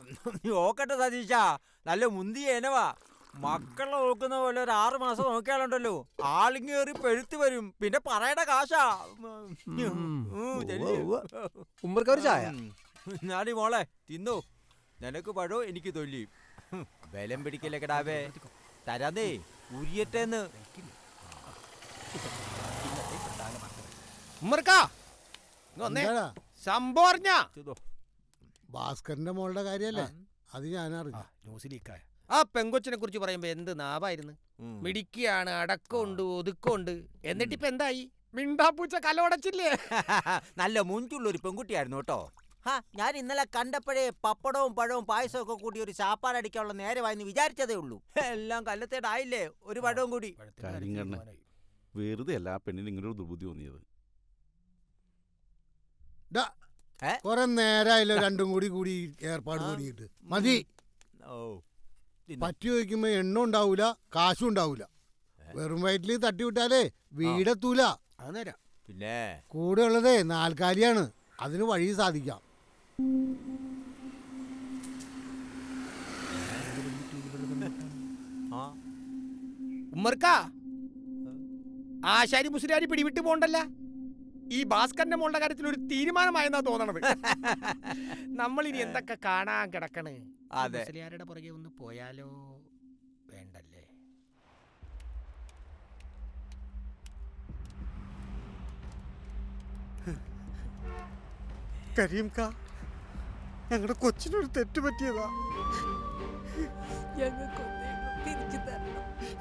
നീ നോക്കട്ടെ സതീശ, നല്ല മുന്തിയ എനവാ. മക്കളെ നോക്കുന്ന പോലെ ഒരു 6 മാസം നോക്കിയാലുണ്ടല്ലോ ആളിങ്ങേറി പെഴുത്ത് വരും. പിന്നെ പറയണ കാശാ. ഞാനീ മോളെ തിന്നു, നിനക്ക് പഴോ എനിക്ക് തൊല്ലി. ബലം പിടിക്കല്ലേ കിടാവേ, തരാന്നേ ഉരിയട്ടേന്ന്. ഭാസ്കരന്റെ മോളുടെ കാര്യല്ലേ, അത് ഞാനറിഞ്ഞു. ന്യൂസിലേക്കായ ആ പെങ്കൊച്ചിനെ കുറിച്ച് പറയുമ്പോ എന്ത് നാവായിരുന്നു. മിടിക്കുകയാണ്, അടക്കമുണ്ട്, ഒതുക്കമുണ്ട്. എന്നിട്ടിപ്പ എന്തായി? മിണ്ടാപ്പൂച്ച കലോടച്ചില്ലേ? നല്ല മുഞ്ചുള്ളൊരു പെൺകുട്ടിയായിരുന്നു കേട്ടോ. ഞാൻ ഇന്നലെ കണ്ടപ്പോഴേ പപ്പടവും പഴവും പായസവും ഒക്കെ കൂടി ഒരു ചാപ്പാടടിക്കാനുള്ള നേരമായെന്ന് വിചാരിച്ചതേ ഉള്ളൂ. എല്ലാം കല്ലത്തേടായില്ലേ, ഒരു പഴവും കൂടി. വെറുതെ അല്ല ആ പെണ്ണിന് ഇങ്ങനൊരു ദുർബുദ്ധി തോന്നിയത്. കൊറേ നേരമായല്ലോ രണ്ടും കൂടി ഏർപ്പാട് കൂടിയിട്ട്. മതി. പറ്റി ചോദിക്കുമ്പോ എണ്ണ ഉണ്ടാവൂല, കാശും ഉണ്ടാവൂല. വെറും വയറ്റില് തട്ടിവിട്ടാലേ വീടെത്തൂല. പിന്നെ കൂടെ ഉള്ളതേ നാൽക്കാലിയാണ്, അതിന് വഴി സാധിക്കാം. ഉമ്മർക്കാ, ആശാരി മുസ്ലിയാരി പിടിവിട്ട് പോണ്ടല്ല. ഈ ഭാസ്കരന്റെ മോളുടെ കാര്യത്തിൽ ഒരു തീരുമാനമായെന്നാ തോന്നണത്. നമ്മളിനി എന്തൊക്കെ കാണാൻ കിടക്കണ്. മുസ്ലിയാരുടെ പുറകെ ഒന്ന് പോയാലോ? വേണ്ടല്ലേ? കരീംകാ, ഞങ്ങളുടെ കൊച്ചിനൊരു തെറ്റ് പറ്റിയതാ.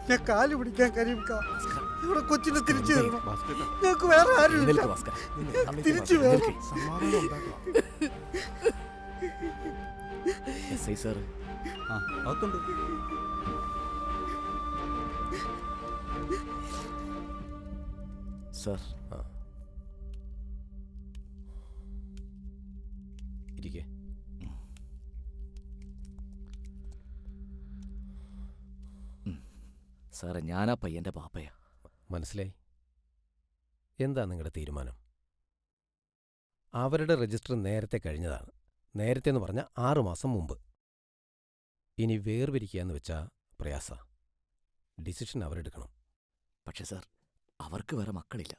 ഞാൻ കാല് പിടിക്കാൻ കരീംകാ, ഞങ്ങളുടെ കൊച്ചിനെ തിരിച്ചു തരണം. ഞങ്ങൾക്ക് വേറെ ആരും തിരിച്ചു വേണം. സാർ ഇരിക്കേ. സാറേ, ഞാനാ പയ്യന്റെ പാപ്പയാ. മനസ്സിലായി. എന്താ നിങ്ങളുടെ തീരുമാനം? അവരുടെ രജിസ്റ്റർ നേരത്തെ കഴിഞ്ഞതാണ്. നേരത്തെ എന്ന് പറഞ്ഞാൽ 6 മാസം മുമ്പ്. ഇനി വേർപിരിക്കുക എന്ന് വെച്ചാൽ പ്രയാസ. ഡിസിഷൻ അവരെടുക്കണം. പക്ഷെ സാർ, അവർക്ക് വേറെ മക്കളില്ല.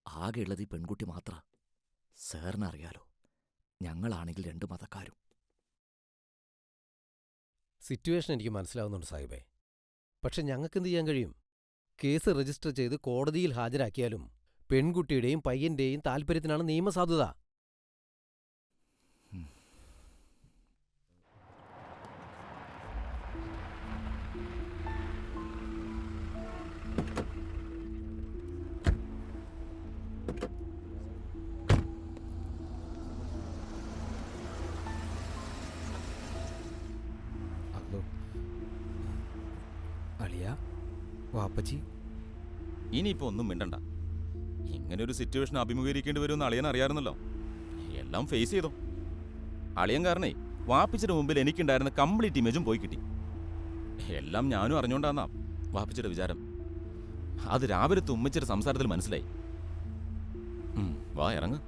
ആകെ ഉള്ളത് ഈ പെൺകുട്ടി മാത്ര. സാറിനറിയാലോ, ഞങ്ങളാണെങ്കിൽ 2 മതക്കാരും. സിറ്റുവേഷൻ എനിക്ക് മനസ്സിലാവുന്നുണ്ട് സാഹിബേ. പക്ഷെ ഞങ്ങൾക്കെന്ത് ചെയ്യാൻ കഴിയും? കേസ് രജിസ്റ്റർ ചെയ്ത് കോടതിയിൽ ഹാജരാക്കിയാലും പെൺകുട്ടിയുടെയും പയ്യന്റെയും താല്പര്യത്തിനാണ് നിയമസാധുത. വാപ്പച്ചി, ഇനിയിപ്പോ ഒന്നും മിണ്ടണ്ട. ഇങ്ങനെ ഒരു സിറ്റുവേഷൻ അഭിമുഖീകരിക്കേണ്ടി വരുമെന്ന് അളിയൻ അറിയാറുന്നല്ലോ. എല്ലാം ഫേസ് ചെയ്തോ. അളിയൻ കാരണേ വാപ്പിച്ചിയുടെ മുമ്പിൽ എനിക്കുണ്ടായിരുന്ന കംപ്ലീറ്റ് ഇമേജും പോയി കിട്ടി. എല്ലാം ഞാനും അറിഞ്ഞോണ്ടാന്നാ വാപ്പിച്ചിയുടെ വിചാരം. അത് രാവിലത്തെ ഉമ്മച്ചിയുടെ സംസാരത്തിൽ മനസ്സിലായി. വാ ഇറങ്ങ.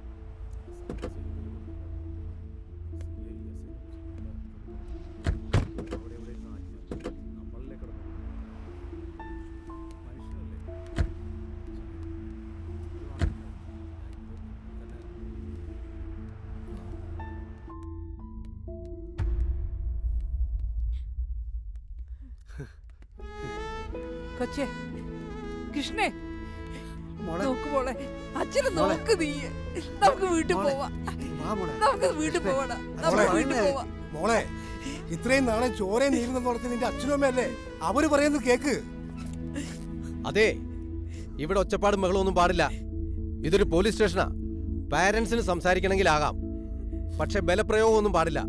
കൊച്ചേ, കൃഷ്ണേ, നോക്ക് മോളെ, അച്ഛനെ നോക്ക്. നീ നമുക്ക് വീട്ടിൽ പോവാ. നമുക്ക് വീട്ടിൽ പോവാടാ, നമുക്ക് വീട്ടിൽ പോവാ. മോളെ, ഇത്രയും നാളെ ചോരയും നീരുന്ന നടത്തി നിന്റെ അച്ഛനും അമ്മയല്ലേ, അവര് പറയുന്നത് കേക്ക്. അതെ, ഇവിടെ ഒച്ചപ്പാടും ബഹളമൊന്നും പാടില്ല. ഇതൊരു പോലീസ് സ്റ്റേഷനാ. പാരന്റ്സിന് സംസാരിക്കണമെങ്കിലാകാം, പക്ഷെ ബലപ്രയോഗമൊന്നും പാടില്ല.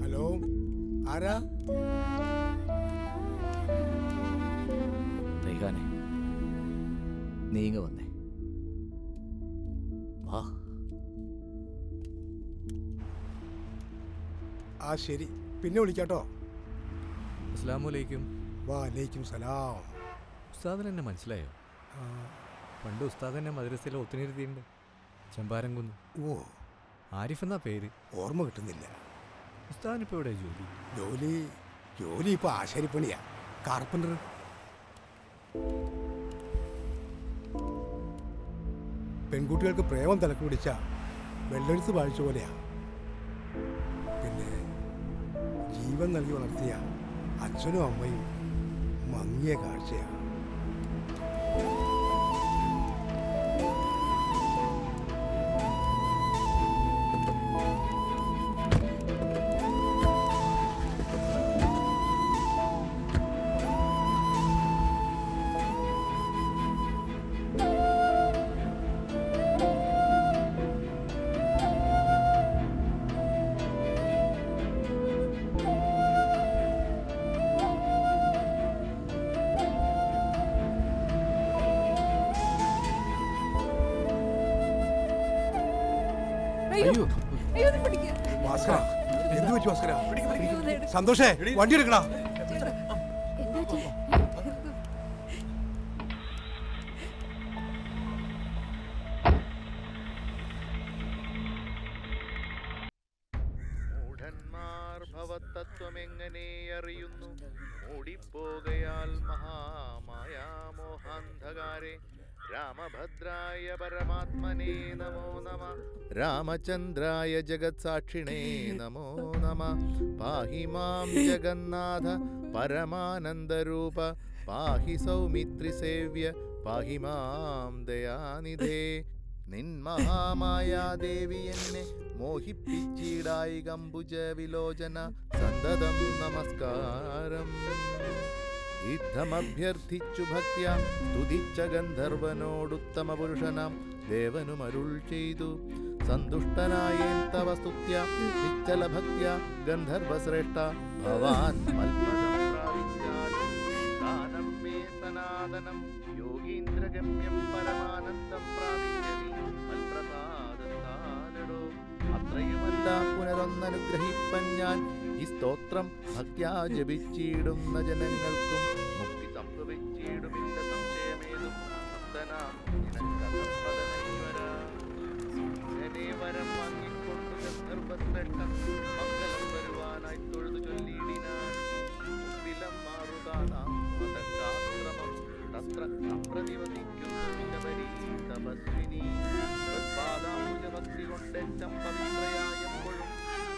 ഹലോ, ആരാ? റൈഹാനെ, നീങ്ങ വന്നേ. വാ. ആ ശരി, പിന്നെ വിളിക്കാട്ടോ. അസ്സലാമു അലൈക്കും. വാലൈക്കും സലാം. ഉസ്താദിന് എന്നെ മനസ്സിലായോ? പണ്ട് ഉസ്താദ് തന്നെ മദ്രസയിലെ ഒത്തുനിരുത്തിയിട്ടുണ്ട്. ചെമ്പാരംകുന്ന്. ഓ, ആരിഫ് എന്നാ പേര്. ഓർമ്മ കിട്ടുന്നില്ല. ഉസ്താദിനിപ്പോൾ എവിടെ ജോലി? ജോലി ഇപ്പൊ ആശാരിപ്പണിയാ, കാർപ്പൻ്റർ. പെൺകുട്ടികൾക്ക് പ്രേമം തലക്ക് പിടിച്ച വെള്ളെടുത്ത് വാഴിച്ച പോലെയാ. പിന്നെ ജീവൻ നൽകി വളർത്തിയ അച്ഛനും അമ്മയും മങ്ങിയ കാഴ്ചയാ. അയ്യോ അയ്യോ ഇത് പിടിക്ക്. ഭാസ്കര, എന്ത് പറ്റി ഭാസ്കര? അയ്യോ, ഇത് എടുക്ക്. സന്തോഷേ, വണ്ടി എടുക്കടാ. ചേട്ടാ, എന്താ ചെയ്യ? മൂഢന്മാർ ഭവതത്വമെങ്ങനെ അറിയുന്നു? മൂടിപ്പോകയാൽ മഹാമായാമോഹാന്ധകാരെ. രാമഭദ്രായ പരമാത്മനേ നമോ നമ. രാമചന്ദ്രായ ജഗത്സാക്ഷിണേ നമോ നമ. പാഹി മാം ജഗന്നാഥ പരമാനന്ദരൂപ. പാഹി സൗമിത്രിസേവ്യ പാഹി മാം ദയാനിധേ. നിൻ മഹാമായാദേവി എന്നെ മോഹിപ്പിച്ചിടായി കമ്പുജ വിലോചന. സന്തതം നമസ്കാരം. യുദ്ധമഭ്യർത്ഥിച്ചു ഭക്ത്യാ സ്തുതിച്ച ഗന്ധർവനോടുത്തമ പുരുഷനാം ദേവനും അരുൾ ചെയ്തു. സന്തുഷ്ടനായേൻ തവ സ്തുത്യ നിശ്ചല ഭക്ത്യ ഗന്ധർവശ്രേഷ്ഠ. ഭവാൻ മൽപദം പ്രാപിച്ചാലും ദാനം മേ സനാതനം. യോഗീന്ദ്രഗമ്യം പരമാനന്ദം പ്രാപിച്ചതി മൽപ്രസാദത്താലടോ. അത്രയുമല്ല പുനരൊന്നനുഗ്രഹിപ്പൻ ഞാൻ ഈ സ്തോത്രം ഭക്ത്യാ ജപിച്ചിടുന്ന ജനങ്ങൾക്കും മുക്തി സംഭവിച്ചിടുമില്ല സംശയമേതും. വരം വാങ്ങിക്കൊണ്ടു ഗന്ധർവശ്രേഷ്ഠൻ മംഗലം വരുവാനായി തൊഴുതു ചൊല്ലിയിടിനാൻ. മുമ്പിലം മാറുകാണാം മതശാസ്ത്രമം തത്ര അപ്രതിവദിക്കുന്നു ശബരീ തപസ്വിനി. ഭക്തി കൊണ്ടേറ്റം പവിത്രയായപ്പോഴും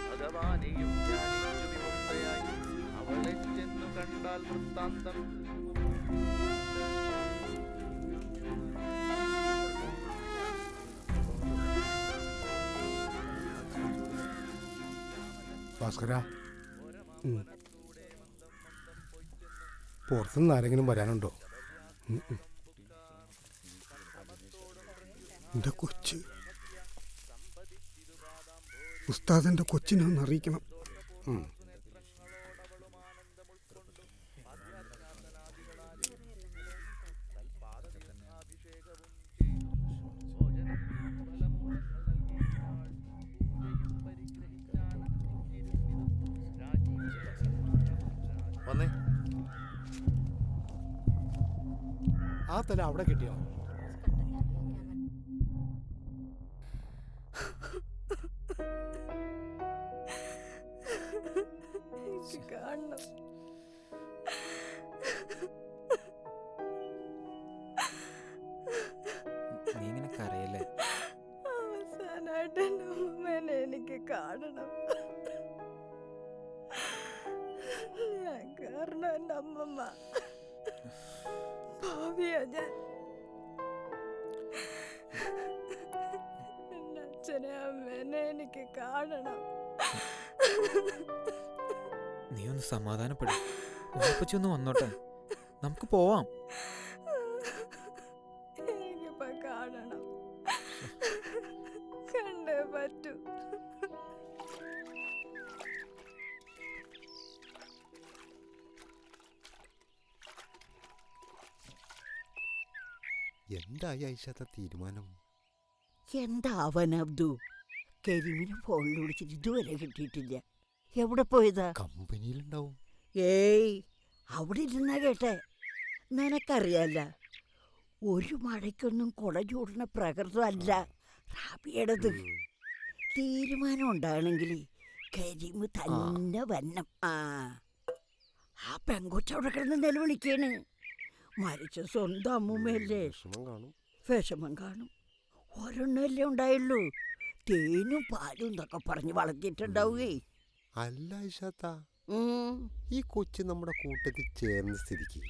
ഭഗവാനെയും ധ്യാനിച്ചു വിമുക്തയായി. അവളെ ചെന്നു കണ്ടാൽ വൃത്താന്തം. ഭാസ്കര, പുറത്തുനിന്ന് ആരെങ്കിലും വരാനുണ്ടോ? എൻ്റെ കൊച്ച്, ഉസ്താദിൻ്റെ കൊച്ചിനെ ഒന്ന് അറിയിക്കണം. വന്നേ. ആ തല അവിടെ കിട്ടിയോ? കാണണം. നീ ഇങ്ങനെ കരയല്ലേ? അവസാനായിട്ട് എൻ്റെ അമ്മേനെ എനിക്ക് കാണണം. ഞാൻ കാരണം എൻ്റെ അമ്മമ്മ ഭാവിയാ. ഞാൻ എൻ്റെ അച്ഛനെ അമ്മേനെ എനിക്ക് കാണണം. നീ ഒന്ന് സമാധാനപ്പെടും. ഉറപ്പിച്ചു ഒന്ന് വന്നോട്ടെ, നമുക്ക് പോവാം. എനിക്കിപ്പോ കാണണം, കണ്ടേ പറ്റൂ. എന്തായി ഐഷത്തെ തീരുമാനം? എന്താവൻ അബ്ദു? കരിമിനെ ഫോണിൽ വിളിച്ചിട്ട് ഇതുവരെ കിട്ടിയിട്ടില്ല. എവിടെ പോയതാ? കമ്പനിയിലുണ്ടാവും. ഏയ്, അവിടെ ഇരുന്നാ കേട്ടെ. നിനക്കറിയാല്ല, ഒരു മഴയ്ക്കൊന്നും കുട ചൂടുന്ന പ്രകൃതമല്ല റാബിയുടേത്. തീരുമാനം ഉണ്ടാകണമെങ്കിൽ കരിമ് തന്നെ വന്നം. ആ പെങ്കൊച്ചവിടെ കിടന്ന് നിലവിളിക്കാണ്. മരിച്ച സ്വന്തം അമ്മൂമ്മയല്ലേ, വിഷമം കാണും. ഒരെണ്ണല്ലേ ഉണ്ടായുള്ളൂ. തേനും പാലും എന്നൊക്കെ പറഞ്ഞ് വളർത്തിയിട്ടുണ്ടാവുകേ. അല്ല ഐഷാത്ത, ഈ കൊച്ചു നമ്മുടെ കൂട്ടത്തിൽ ചേർന്ന സ്ഥിതിക്ക്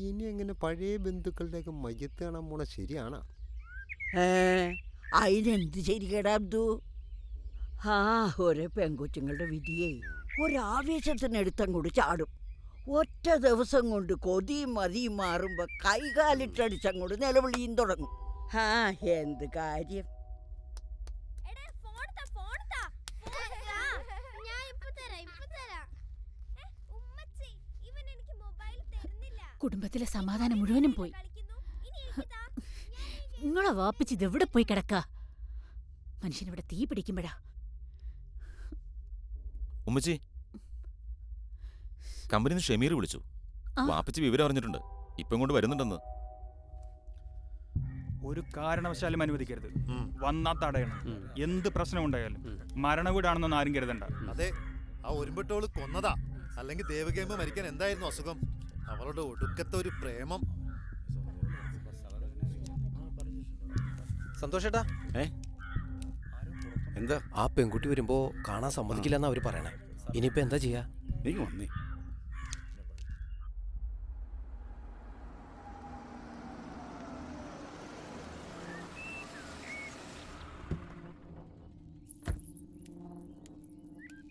ഇനി എങ്ങനെ പഴയ ബന്ധുക്കളുടെയൊക്കെ മയ്യത്ത് കാണാൻ പോണ ശരിയാണോ? അതിനെന്ത് ശരി കേടാ അബ്ദു? ഓരോ പെങ്കൊച്ചുങ്ങളുടെ വിധിയെ ഒരാവേശത്തിനെടുത്തങ്ങോട്ട് ചാടും. ഒറ്റ ദിവസം കൊണ്ട് കൊതിയും മതിയും മാറുമ്പോ കൈകാലിട്ടടിച്ചങ്ങോട്ട് നിലവിളിയും തുടങ്ങും. എന്ത് കാര്യം. കുടുംബത്തിലെ സമാധാനം മുഴുവനും പോയി. നിങ്ങളെ വാപ്പിച്ച് ഇതെവിടെ പോയി കിടക്ക? മനുഷ്യനിവിടെ തീ പിടിക്കുമ്പോഴാ. ഉമ്മച്ചി, കമ്പനിന്ന് ഷമീർ വിളിച്ചു. വാപ്പിച്ച് വിവരം അറിഞ്ഞിട്ടുണ്ട്. ഇപ്പം കൊണ്ട് വരുന്നുണ്ടെന്ന്. ഒരു കാരണവശാലും അനുവദിക്കരുത്. വന്നാ തടയണം. എന്ത് പ്രശ്നം ഉണ്ടായാലും. മരണവീടാണെന്നൊന്നും ആരും കരുതണ്ട. അതെ, ആ ഒരുമ്പെട്ടോള് കൊന്നതാ. അല്ലെങ്കിൽ ദേവകേമ മരിക്കാൻ എന്തായിരുന്നു അസുഖം? അവളുടെ ഒടുക്കത്തെ ഒരു പ്രേമം. സന്തോഷേട്ടാ, എന്താ? ആ പെൺകുട്ടി വരുമ്പോ കാണാൻ സമ്മതിക്കില്ലെന്നാ അവര് പറയണേ. ഇനിയിപ്പോ എന്താ ചെയ്യാ? നീ വന്നേ.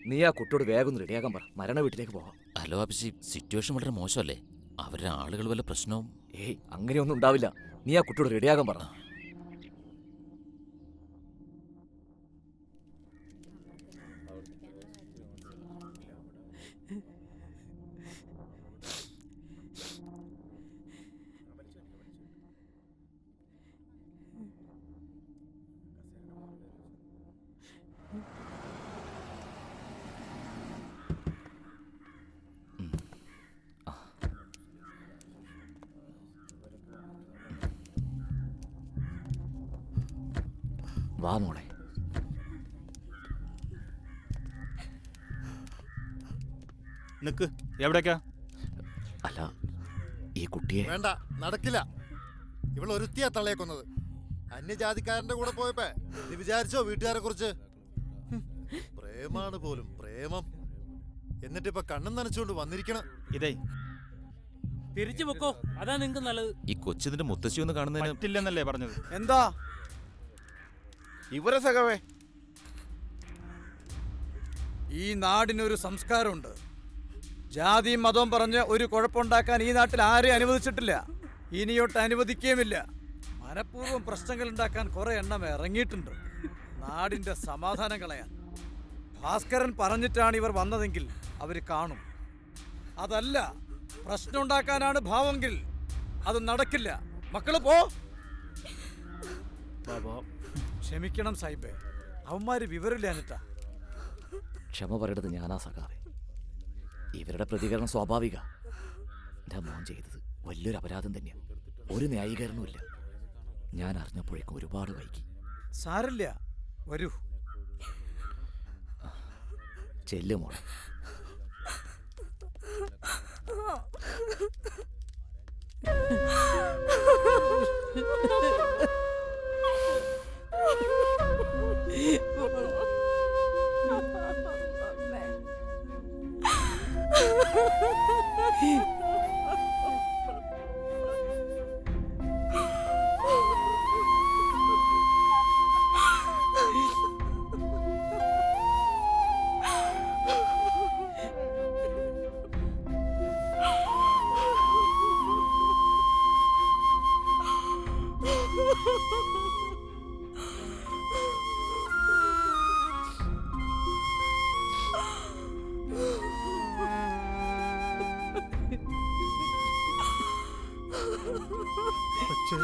നീ ആ കുട്ടിയോട് വേഗം റെഡിയാക്കാൻ പറ. മരണ വീട്ടിലേക്ക് പോവാം. ഹലോ അഭിഷി, സിറ്റുവേഷൻ വളരെ മോശമല്ലേ? അവരുടെ ആളുകൾ വല്ല പ്രശ്നവും? ഏയ്, അങ്ങനെയൊന്നും ഉണ്ടാവില്ല. നീ ആ കുട്ടിയോട് റെഡിയാക്കാൻ പറ. വാ മോളെ. നിക്ക്, എവിടേക്കാ? അല്ല, ഈ കുട്ടിയെ വേണ്ട, നടക്കില്ല. ഇവളൊരുത്തിയാ തള്ളയെ കൊന്നത്. അന്യജാതിക്കാരന്റെ കൂടെ പോയപ്പോ നീ വിചാരിച്ചോ വീട്ടുകാരെ കുറിച്ച്? പ്രേമാണ് പോലും, പ്രേമം. എന്നിട്ടിപ്പൊ കണ്ണും നനച്ചുകൊണ്ട് വന്നിരിക്കണം. ഇതേ തിരിച്ചു വെക്കോ, അതാ നിങ്ങക്ക് നല്ലത്. ഈ കൊച്ചിന്റെ മുത്തശ്ശി ഒന്ന് കാണുന്നതിന് പറ്റില്ലെന്നല്ലേ പറഞ്ഞത്? എന്താ ഇവരെ സഖവേ? ഈ നാടിനൊരു സംസ്കാരമുണ്ട്. ജാതിയും മതവും പറഞ്ഞ് ഒരു കുഴപ്പമുണ്ടാക്കാൻ ഈ നാട്ടിൽ ആരെയും അനുവദിച്ചിട്ടില്ല, ഇനിയൊട്ട് അനുവദിക്കുകയുമില്ല. മനഃപൂർവ്വം പ്രശ്നങ്ങൾ ഉണ്ടാക്കാൻ കുറെ എണ്ണം ഇറങ്ങിയിട്ടുണ്ട്, നാടിന്റെ സമാധാനം കളയാൻ. ഭാസ്കരൻ പറഞ്ഞിട്ടാണ് ഇവർ വന്നതെങ്കിൽ അവർ കാണും. അതല്ല, പ്രശ്നം ഉണ്ടാക്കാനാണ് ഭാവമെങ്കിൽ അത് നടക്കില്ല. മക്കള് പോ. ക്ഷമിക്കണം സാഹിബേ, അവന്മാര് വിവരമില്ലാഞ്ഞിട്ടാ. ക്ഷമ പറയേണ്ടത് ഞാനാ സഖാവേ. ഇവരുടെ പ്രതികരണം സ്വാഭാവിക. എൻ്റെ മോൻ ചെയ്തത് വലിയൊരു അപരാധം തന്നെയാണ്. ഒരു ന്യായീകരണവുമില്ല. ഞാൻ അറിഞ്ഞപ്പോഴേക്കും ഒരുപാട് വൈകി. സാരില്ല, വരൂ. ചെല്ലു മോളെ. കൃഷ്ണൻ